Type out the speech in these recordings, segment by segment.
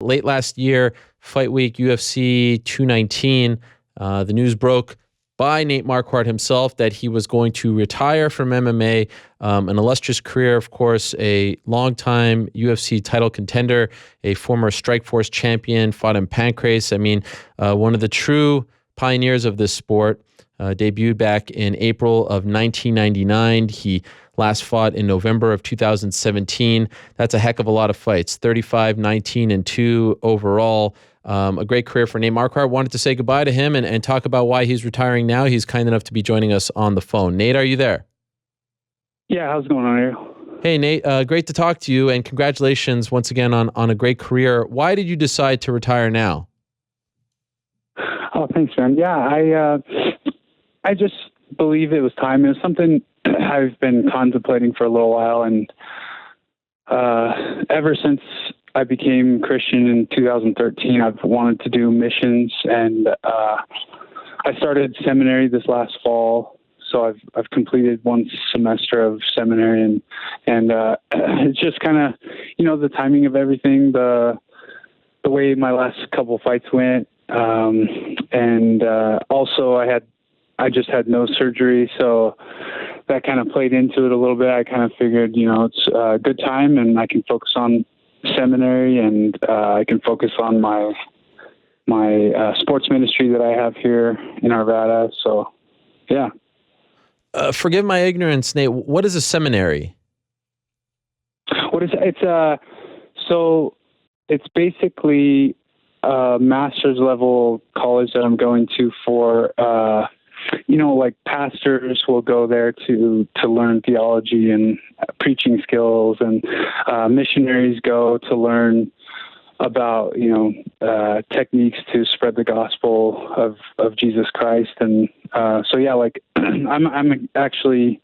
Late last year, Fight Week, UFC 219, the news broke by Nate Marquardt himself that he was going to retire from MMA. An illustrious career, of course, a longtime UFC title contender, a former Strikeforce champion, fought in Pancrase. I mean, one of the true pioneers of this sport. Debuted back in April of 1999. He last fought in November of 2017. That's a heck of a lot of fights, 35, 19, and 2 overall. A great career for Nate Marquardt. Wanted to say goodbye to him and talk about why he's retiring now. He's kind enough to be joining us on the phone. Nate, are you there? Yeah, how's it going on, Ariel? Hey, Nate, great to talk to you, and congratulations once again on a great career. Why did you decide to retire now? Oh, thanks, man. Yeah, I just believe it was time. It was something I've been contemplating for a little while, and ever since I became Christian in 2013, I've wanted to do missions, and I started seminary this last fall. So I've completed one semester of seminary, and it's just kind of, the timing of everything, the way my last couple fights went, and also I just had no surgery, so that kind of played into it a little bit. I kind of figured, it's a good time, and I can focus on seminary, and I can focus on my sports ministry that I have here in Arvada. So, yeah. Forgive my ignorance, Nate. What is a seminary? So it's basically a master's level college that I'm going to for, like pastors will go there to learn theology and preaching skills, and missionaries go to learn about, techniques to spread the gospel of Jesus Christ. And I'm actually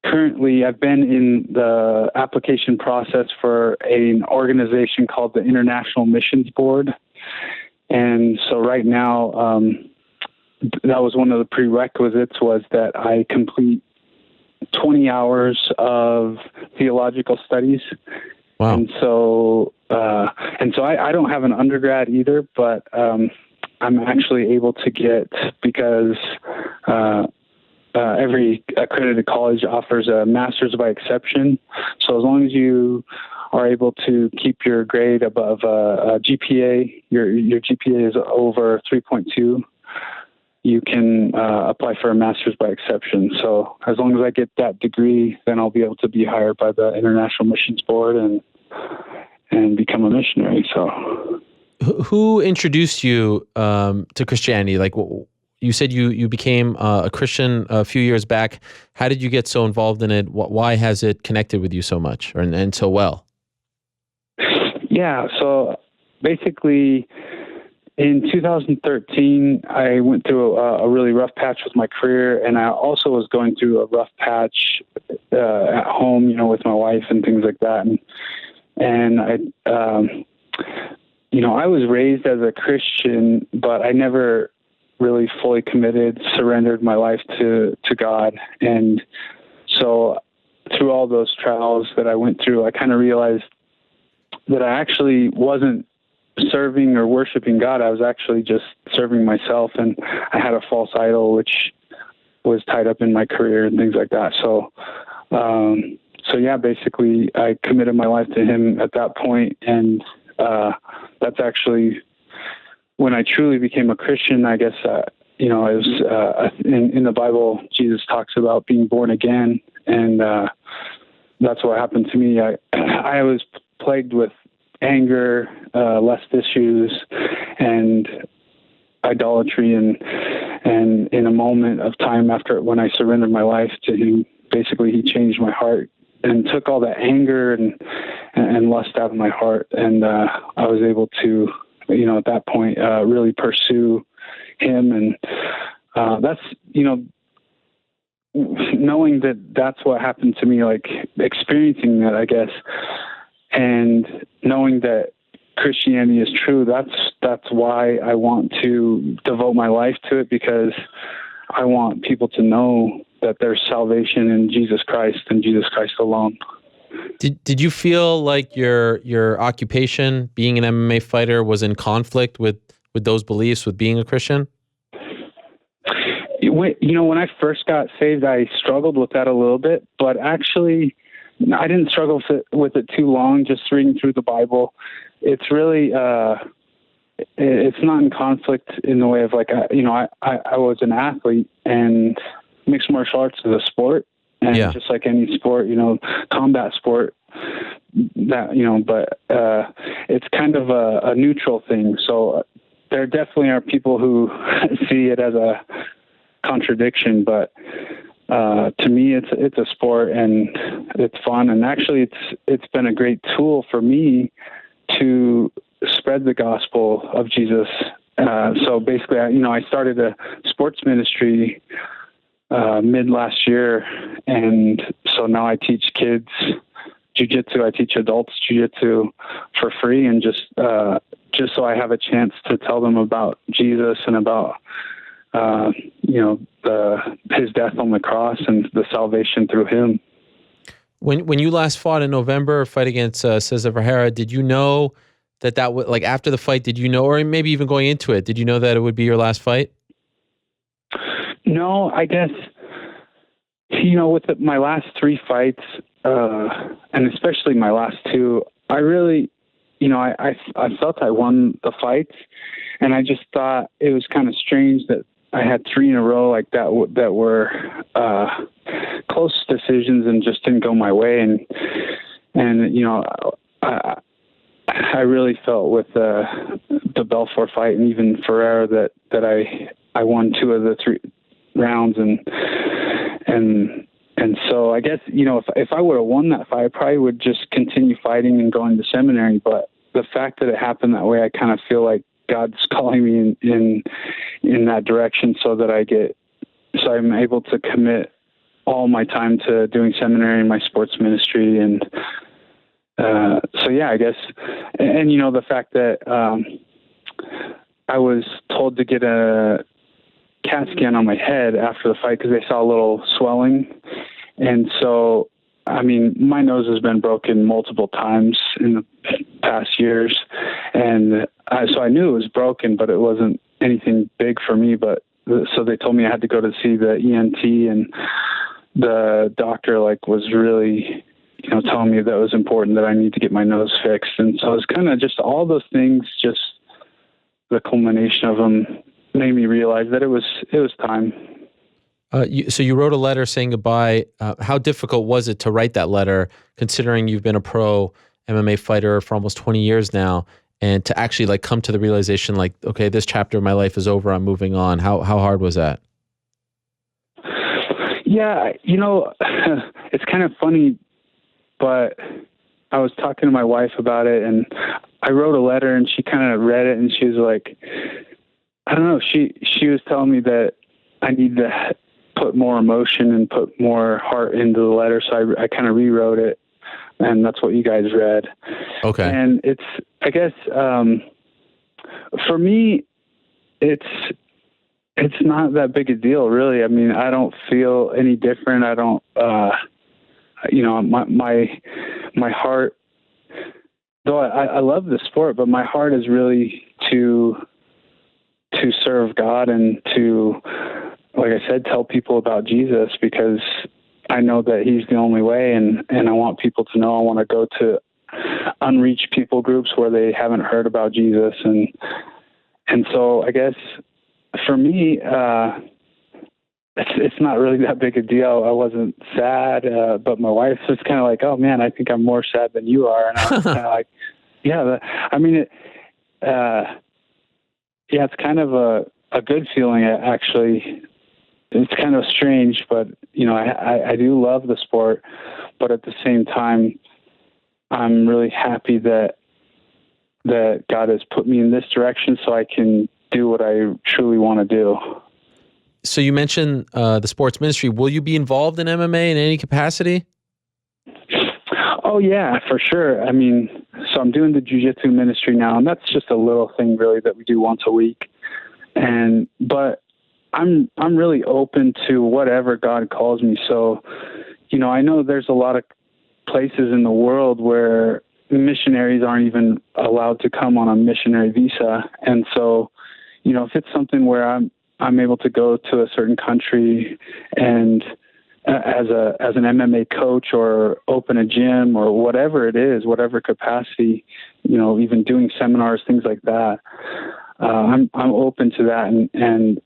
currently, I've been in the application process for an organization called the International Missions Board. And so right now, that was one of the prerequisites, was that I complete 20 hours of theological studies. Wow. And so I don't have an undergrad either, but I'm actually able to get, because every accredited college offers a master's by exception. So as long as you are able to keep your grade above a GPA, your GPA is over 3.2, you can apply for a master's by exception. So as long as I get that degree, then I'll be able to be hired by the International Missions Board and become a missionary. So, who introduced you to Christianity? Like, you said you became a Christian a few years back. How did you get so involved in it? Why has it connected with you so much and so well? Yeah, so basically, in 2013, I went through a really rough patch with my career, and I also was going through a rough patch at home, with my wife and things like that. And I was raised as a Christian, but I never really fully committed, surrendered my life to God. And so through all those trials that I went through, I kind of realized that I actually wasn't serving or worshiping God. I was actually just serving myself, and I had a false idol which was tied up in my career and things like that. So basically I committed my life to Him at that point, and that's actually when I truly became a Christian. I guess it was in the Bible, Jesus talks about being born again, and that's what happened to me. I was plagued with anger, lust issues, and idolatry, and in a moment of time after when I surrendered my life to Him, basically He changed my heart and took all that anger and lust out of my heart, and I was able to, at that point, really pursue Him, and that's, knowing that that's what happened to me, like experiencing that, I guess. And knowing that Christianity is true, that's why I want to devote my life to it, because I want people to know that there's salvation in Jesus Christ and Jesus Christ alone. Did you feel like your occupation, being an MMA fighter, was in conflict with those beliefs, with being a Christian? When I first got saved, I struggled with that a little bit, but actually I didn't struggle with it too long, just reading through the Bible. It's really, it's not in conflict in the way of like, I was an athlete, and mixed martial arts is a sport. And just like any sport, combat sport, but it's kind of a neutral thing. So there definitely are people who see it as a contradiction, but to me, it's a sport and it's fun. And actually, it's been a great tool for me to spread the gospel of Jesus. So basically, I started a sports ministry mid last year, and so now I teach kids jiu-jitsu. I teach adults jiu-jitsu for free, and just so I have a chance to tell them about Jesus and about his death on the cross and the salvation through him. When you last fought in November, fight against Cesar Vergara, did you know that would, like, after the fight, did you know, or maybe even going into it, did you know that it would be your last fight? No, I guess, with my last 3 fights, and especially my last 2, I really, I felt I won the fights, and I just thought it was kind of strange that I had 3 in a row like that that were close decisions and just didn't go my way. And I really felt with the Belfort fight and even Ferreira that I won 2 of the 3 rounds, and so I guess if I would have won that fight, I probably would just continue fighting and going to seminary. But the fact that it happened that way, I kind of feel like God's calling me in that direction, so I'm able to commit all my time to doing seminary and my sports ministry. And so yeah, I guess, and the fact that I was told to get a CAT scan on my head after the fight because they saw a little swelling. And so, I mean, my nose has been broken multiple times in the past years. And so I knew it was broken, but it wasn't anything big for me. So they told me I had to go to see the ENT, and the doctor was really, telling me that it was important that I need to get my nose fixed. And so it was kind of just all those things, just the culmination of them made me realize that it was time. So you wrote a letter saying goodbye. How difficult was it to write that letter, considering you've been a pro MMA fighter for almost 20 years now, and to actually come to the realization okay, this chapter of my life is over, I'm moving on? How hard was that? Yeah, it's kind of funny, but I was talking to my wife about it, and I wrote a letter, and she kind of read it, and she was like, I don't know, she was telling me that I need to put more emotion and put more heart into the letter. So I kind of rewrote it, and that's what you guys read. Okay. And it's, I guess, for me, it's not that big a deal, really. I mean, I don't feel any different. I don't, my heart, though I love the sport, but my heart is really to serve God and to, like I said, tell people about Jesus, because I know that he's the only way, and I want people to know. I want to go to unreached people groups where they haven't heard about Jesus. And so I guess for me, it's not really that big a deal. I wasn't sad, but my wife was kind of like, oh man, I think I'm more sad than you are. And I was kind of like, yeah, it's kind of a good feeling, actually. It's kind of strange, but I do love the sport, but at the same time, I'm really happy that God has put me in this direction so I can do what I truly want to do. So you mentioned the sports ministry. Will you be involved in MMA in any capacity? Oh yeah, for sure. I mean, so I'm doing the jiu-jitsu ministry now, and that's just a little thing really that we do once a week. But I'm really open to whatever God calls me. So, I know there's a lot of places in the world where missionaries aren't even allowed to come on a missionary visa. And so, if it's something where I'm able to go to a certain country and as an MMA coach or open a gym or whatever it is, whatever capacity, even doing seminars, things like that, I'm open to that. And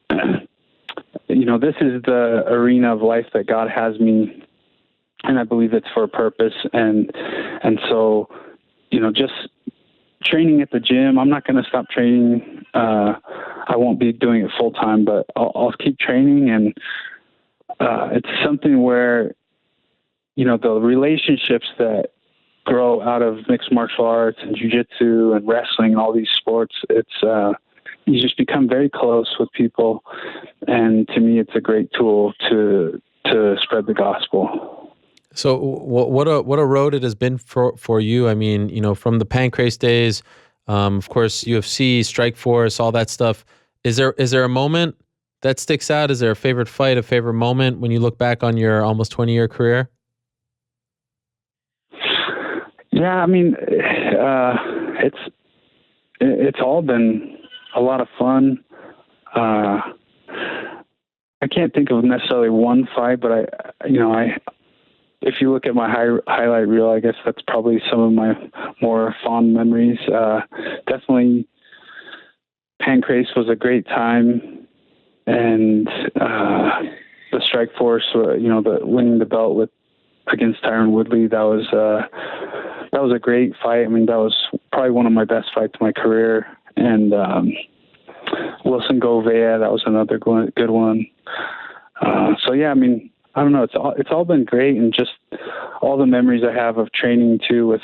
this is the arena of life that God has me, and I believe it's for a purpose. And so, just training at the gym, I'm not going to stop training. I won't be doing it full time, but I'll keep training. And it's something where, the relationships that grow out of mixed martial arts and jiu-jitsu and wrestling and all these sports, you just become very close with people. And to me, it's a great tool to spread the gospel. So what a road it has been for you. I mean, from the Pancrase days, of course, UFC, Strikeforce, all that stuff. Is there a moment that sticks out? Is there a favorite fight, a favorite moment when you look back on your almost 20-year career? Yeah, I mean, it's all been a lot of fun. I can't think of necessarily one fight, but if you look at my highlight reel, I guess that's probably some of my more fond memories. Definitely, Pancrase was a great time, and the Strikeforce, the winning the belt against Tyron Woodley, that was a great fight. I mean, that was probably one of my best fights of my career. And Wilson Govea, that was another good one. So yeah, I mean, I don't know. It's all been great, and just all the memories I have of training too with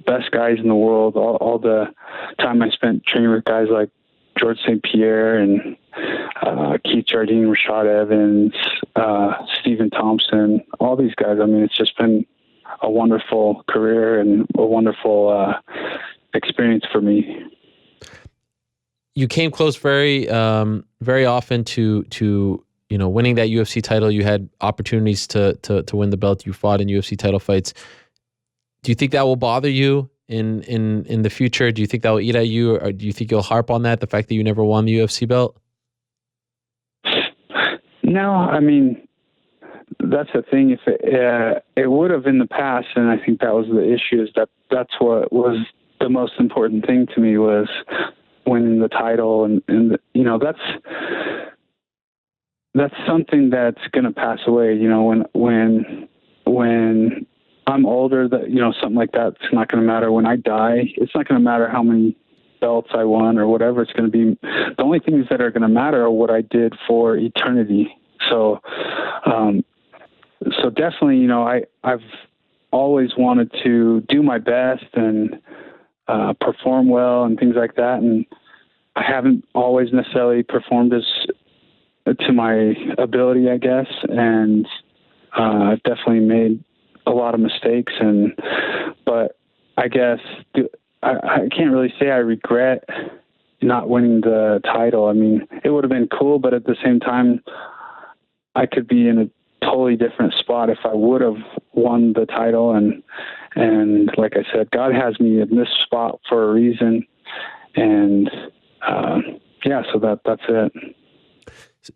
best guys in the world. All the time I spent training with guys like George St. Pierre and Keith Jardine, Rashad Evans, Stephen Thompson, all these guys. I mean, it's just been a wonderful career and a wonderful experience for me. You came close very often to winning that UFC title. You had opportunities to win the belt. You fought in UFC title fights. Do you think that will bother you in the future? Do you think that will eat at you, or do you think you'll harp on that, the fact that you never won the UFC belt? No, I mean, that's the thing. If it would have in the past, and I think that was the issue, is that's what was the most important thing to me, was winning the title, and that's something that's going to pass away. When I'm older, that something like that's not going to matter. When I die, it's not going to matter how many belts I won or whatever. It's going to be, the only things that are going to matter are what I did for eternity. So definitely, I've always wanted to do my best and perform well and things like that. And I haven't always necessarily performed to my ability, I guess. And I've definitely made a lot of mistakes. But I guess I can't really say I regret not winning the title. I mean, it would have been cool, but at the same time, I could be in a totally different spot if I would have won the title. And like I said, God has me in this spot for a reason. And so that's it.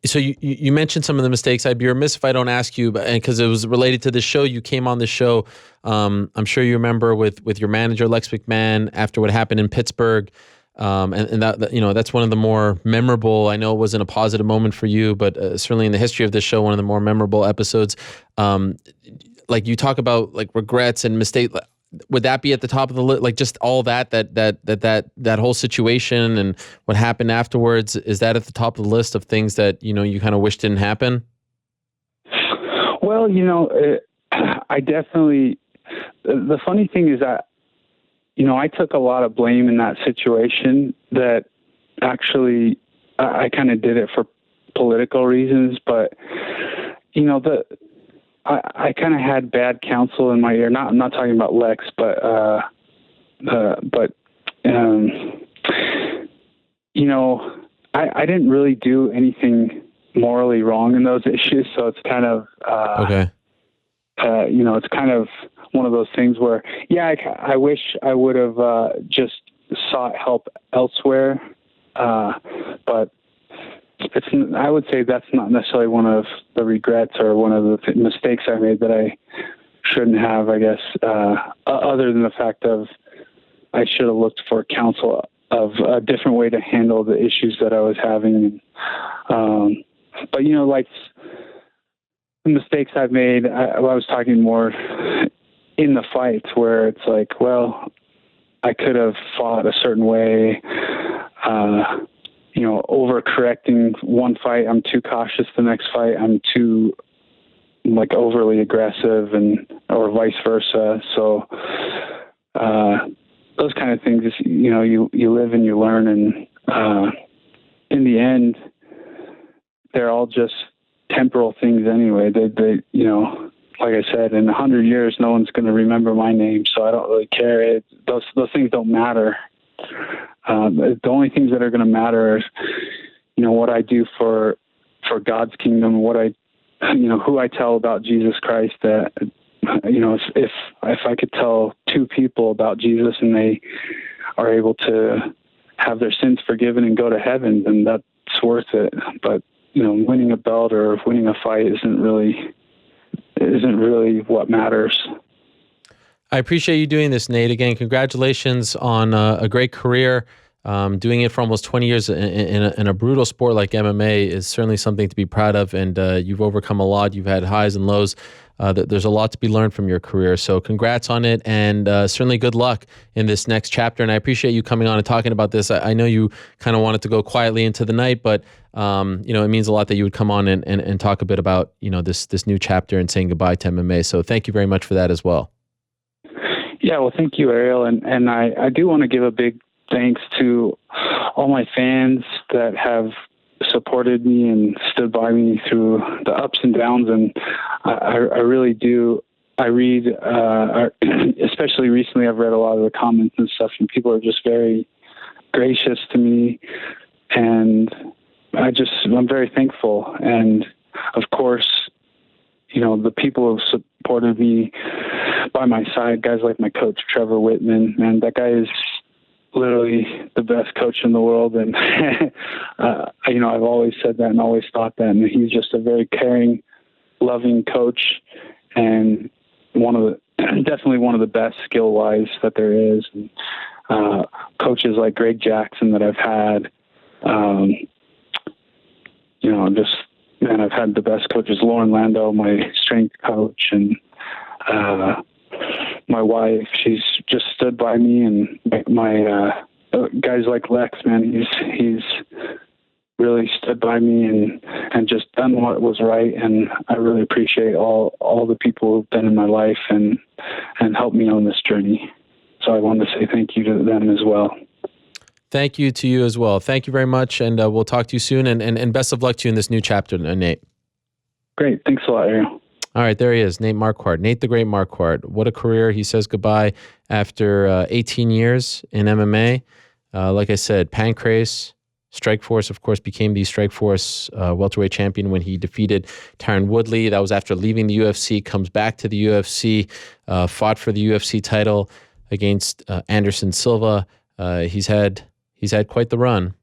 So you mentioned some of the mistakes. I'd be remiss if I don't ask you, because it was related to the show. You came on the show. I'm sure you remember with your manager Lex McMahon after what happened in Pittsburgh, and that that's one of the more memorable. I know it wasn't a positive moment for you, but certainly in the history of this show, one of the more memorable episodes. Like you talk about like regrets and mistakes. Would that be at the top of the list? Like just all that whole situation and what happened afterwards, is that at the top of the list of things that, you kind of wish didn't happen? Well, I definitely, the funny thing is that, I took a lot of blame in that situation. That actually, I kind of did it for political reasons, but, I kind of had bad counsel in my ear. I'm not talking about Lex, but I didn't really do anything morally wrong in those issues. So it's kind of, okay. it's kind of one of those things where, I wish I would have just sought help elsewhere. But I would say that's not necessarily one of the regrets or one of the mistakes I made that I shouldn't have, I guess, other than the fact of I should have looked for counsel of a different way to handle the issues that I was having. But, like the mistakes I've made, I was talking more in the fights where it's like, well, I could have fought a certain way, overcorrecting one fight. I'm too cautious the next fight. I'm too overly aggressive or vice versa. So, those kind of things, you live and you learn. And, in the end, they're all just temporal things anyway. They like I said, in 100 years, no one's going to remember my name. So I don't really care. Those things don't matter. The only things that are going to matter is, what I do for God's kingdom, who I tell about Jesus Christ. That, if I could tell two people about Jesus and they are able to have their sins forgiven and go to heaven, then that's worth it. But, winning a belt or winning a fight isn't really what matters. I appreciate you doing this, Nate. Again, congratulations on a great career. Doing it for almost 20 years in a brutal sport like MMA is certainly something to be proud of, and you've overcome a lot. You've had highs and lows. There's a lot to be learned from your career, so congrats on it, and certainly good luck in this next chapter. And I appreciate you coming on and talking about this. I know you kind of wanted to go quietly into the night, but it means a lot that you would come on and talk a bit about this new chapter and saying goodbye to MMA. So thank you very much for that as well. Yeah, well, thank you, Ariel, and I do want to give a big thanks to all my fans that have supported me and stood by me through the ups and downs. And I really do. I read, especially recently, I've read a lot of the comments and stuff, and people are just very gracious to me. And I'm very thankful. And of course, the people who have supported me by my side, guys like my coach, Trevor Whitman, man, that guy is literally the best coach in the world. And, I've always said that and always thought that. And he's just a very caring, loving coach, and definitely one of the best skill wise that there is. And, coaches like Greg Jackson that I've had, I've had the best coaches, Lauren Lando, my strength coach, and, my wife, she's just stood by me, and my guys like Lex, man, he's really stood by me and just done what was right. And I really appreciate all the people who've been in my life and helped me on this journey. So I wanted to say thank you to them as well. Thank you to you as well. Thank you very much, and we'll talk to you soon, and best of luck to you in this new chapter, Nate. Great. Thanks a lot, Ariel. All right, there he is, Nate Marquardt. Nate the Great Marquardt. What a career. He says goodbye after 18 years in MMA. Like I said, Pancrase, Strikeforce, of course, became the Strikeforce welterweight champion when he defeated Tyron Woodley. That was after leaving the UFC, comes back to the UFC, fought for the UFC title against Anderson Silva. He's had quite the run.